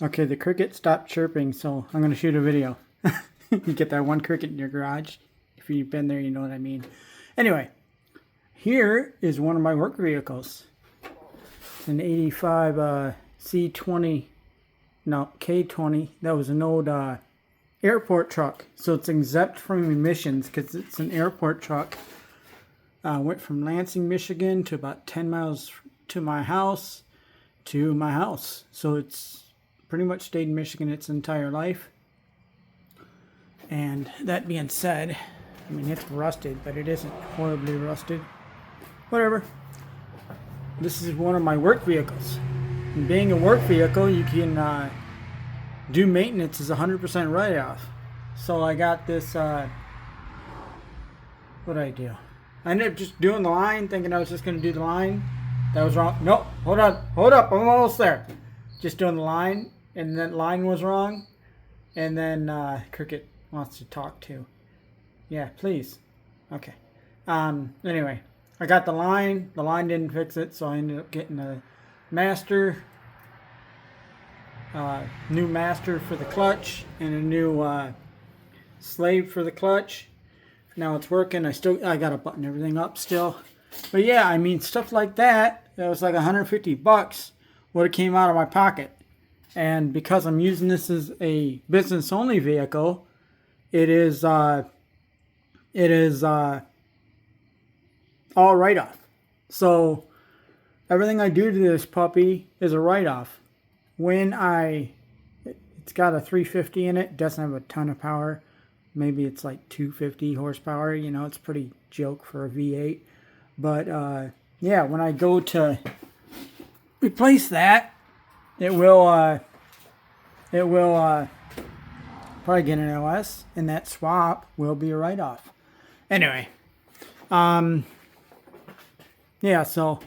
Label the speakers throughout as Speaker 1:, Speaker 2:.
Speaker 1: Okay, the cricket stopped chirping, so I'm going to shoot a video. You get that one cricket in your garage. If you've been there, you know what I mean. Anyway, here is one of my work vehicles. An 85 C20, no, K20. That was an old airport truck. So it's exempt from emissions because it's an airport truck. Went from Lansing, Michigan to about 10 miles to my house. So it's pretty much stayed in Michigan its entire life. And that being said, I mean, it's rusted, but it isn't horribly rusted. Whatever. This is one of my work vehicles. And being a work vehicle, you can do maintenance as 100% write-off. So I got this, what did I do? I ended up just doing the line, thinking I was just going to do the line. That was wrong. Nope, hold up, I'm almost there. Just doing the line, and that line was wrong. And then Cricket wants to talk too. Yeah, please. Okay. Anyway, I got the line. The line didn't fix it, so I ended up getting a master, new master for the clutch, and a new slave for the clutch. Now it's working. I got to button everything up still. But yeah, I mean, stuff like that, that was like $150 would have came out of my pocket. And because I'm using this as a business-only vehicle, it is all write-off. So everything I do to this puppy is a write-off. It's got a 350 in it, doesn't have a ton of power. Maybe it's like 250 horsepower. You know, it's pretty joke for a V8. But yeah, when I go to replace that, it will probably get an OS, and that swap will be a write-off. Anyway, yeah, so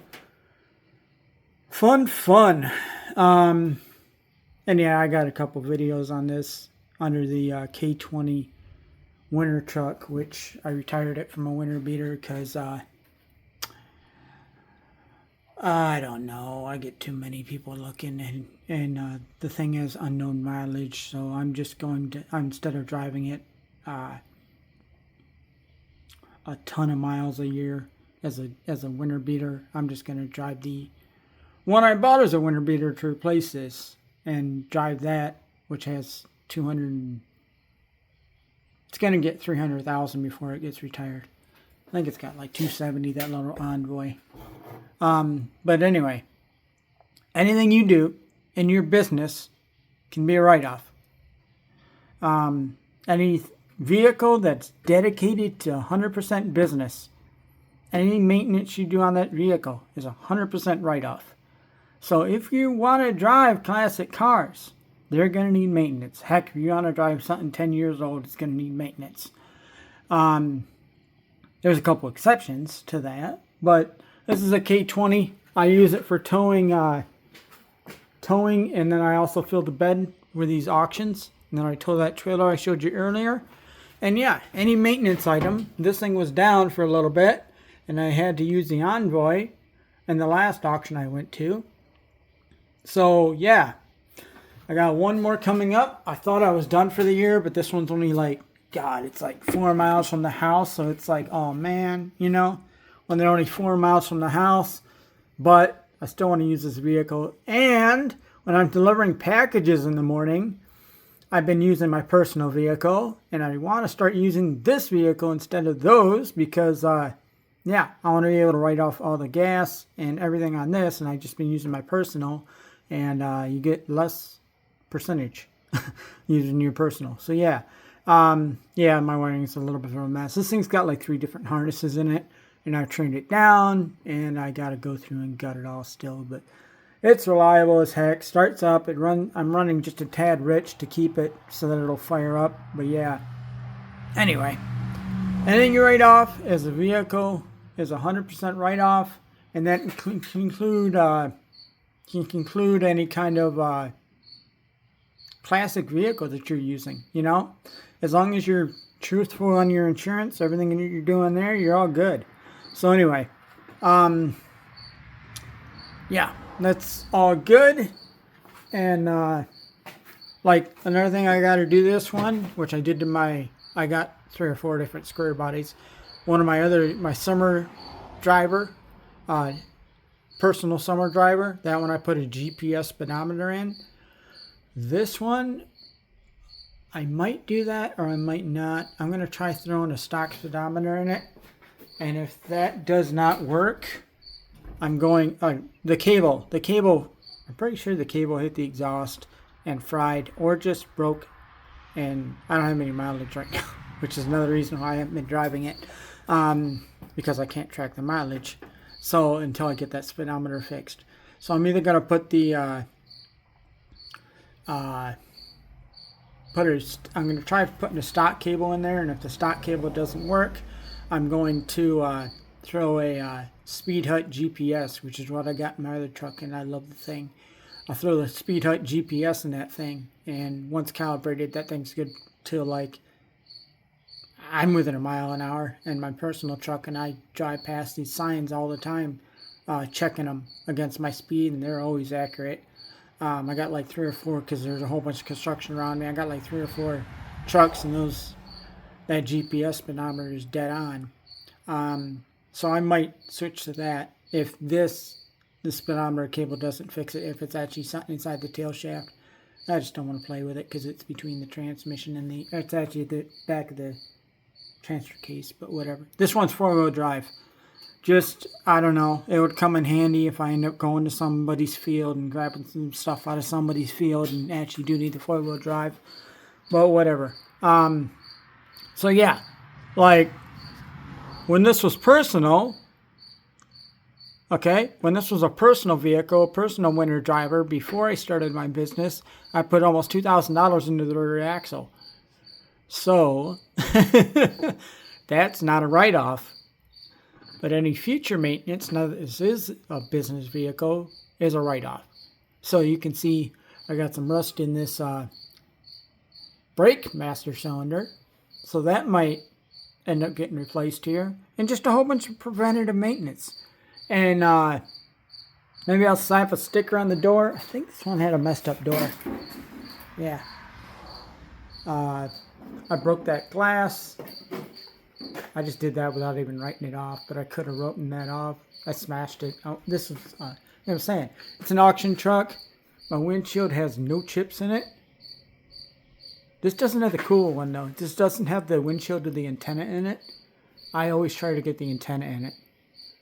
Speaker 1: fun. And yeah, I got a couple videos on this under the K20 winter truck, which I retired it from a winter beater because I don't know. I get too many people looking, and the thing is unknown mileage. So I'm just going to, instead of driving it a ton of miles a year as a winter beater, I'm just going to drive the one I bought as a winter beater to replace this, and drive that, which has 200. It's going to get 300,000 before it gets retired. I think it's got like 270. That little Envoy. But anyway, anything you do in your business can be a write-off. Any vehicle that's dedicated to 100% business, any maintenance you do on that vehicle is 100% write-off. So if you want to drive classic cars, they're going to need maintenance. Heck, if you want to drive something 10 years old, it's going to need maintenance. There's a couple exceptions to that, but this is a K20. I use it for towing, and then I also fill the bed with these auctions. And then I tow that trailer I showed you earlier. And yeah, any maintenance item. This thing was down for a little bit, and I had to use the Envoy in the last auction I went to. So yeah, I got one more coming up. I thought I was done for the year, but this one's only like, God, it's like 4 miles from the house. So it's like, oh man, you know, when they're only 4 miles from the house. But I still want to use this vehicle. And when I'm delivering packages in the morning, I've been using my personal vehicle, and I want to start using this vehicle instead of those because, yeah, I want to be able to write off all the gas and everything on this, and I've just been using my personal, and you get less percentage using your personal. So yeah, yeah, my wiring is a little bit of a mess. This thing's got like 3 different harnesses in it, and I've turned it down, and I got to go through and gut it all still, but it's reliable as heck. Starts up. I'm running just a tad rich to keep it so that it'll fire up. But yeah. Anyway, anything you write off as a vehicle is 100% write off, and that can include any kind of classic vehicle that you're using. You know, as long as you're truthful on your insurance, everything you're doing there, you're all good. So anyway, yeah. That's all good, and Like, another thing I got to do this one, which I did to my, I got 3 or 4 different square bodies. One of my summer driver, personal summer driver, that one I put a GPS speedometer in. This one, I might do that or I might not. I'm going to try throwing a stock speedometer in it. And if that does not work, I'm going, the cable, I'm pretty sure the cable hit the exhaust and fried or just broke, and I don't have any mileage right now, which is another reason why I haven't been driving it, because I can't track the mileage, so until I get that speedometer fixed. So I'm either going to put the I'm going to try putting a stock cable in there, and if the stock cable doesn't work, I'm going to throw a Speed Hut GPS, which is what I got in my other truck, and I love the thing. I'll throw the Speed Hut GPS in that thing, and once calibrated, that thing's good till, like, I'm within a mile an hour in my personal truck, and I drive past these signs all the time, checking them against my speed, and they're always accurate. I got like 3 or 4, because there's a whole bunch of construction around me. I got like 3 or 4 trucks, and that GPS speedometer is dead on. So I might switch to that if the speedometer cable doesn't fix it, if it's actually inside the tail shaft. I just don't want to play with it because it's between the transmission and it's actually at the back of the transfer case, but whatever. This one's 4-wheel drive. Just, I don't know, it would come in handy if I end up going to somebody's field and grabbing some stuff out of somebody's field and actually do need the 4-wheel drive, but whatever. So yeah, like, when this was personal, okay, when this was a personal vehicle, a personal winter driver, before I started my business, I put almost $2,000 into the rear axle. So, that's not a write-off. But any future maintenance, now that this is a business vehicle, is a write-off. So you can see I got some rust in this brake master cylinder. So that might end up getting replaced here. And just a whole bunch of preventative maintenance. And maybe I'll slap a sticker on the door. I think this one had a messed up door. Yeah. I broke that glass. I just did that without even writing it off, but I could have written that off. I smashed it. Oh, this was, you know what I'm saying? It's an auction truck. My windshield has no chips in it. This doesn't have the cool one, though. This doesn't have the windshield with the antenna in it. I always try to get the antenna in it.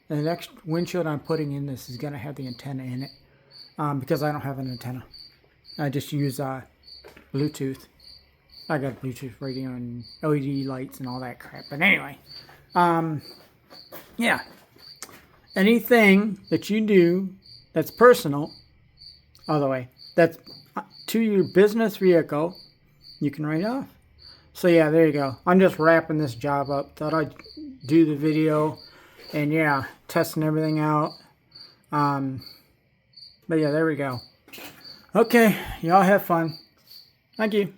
Speaker 1: And the next windshield I'm putting in this is going to have the antenna in it, because I don't have an antenna. I just use Bluetooth. I got a Bluetooth radio and LED lights and all that crap. But anyway, yeah. Anything that you do that's personal, by the way, that's to your business vehicle, you can write off. So yeah, there you go. I'm just wrapping this job up. Thought I'd do the video. And yeah, testing everything out. But yeah, there we go. Okay, y'all have fun. Thank you.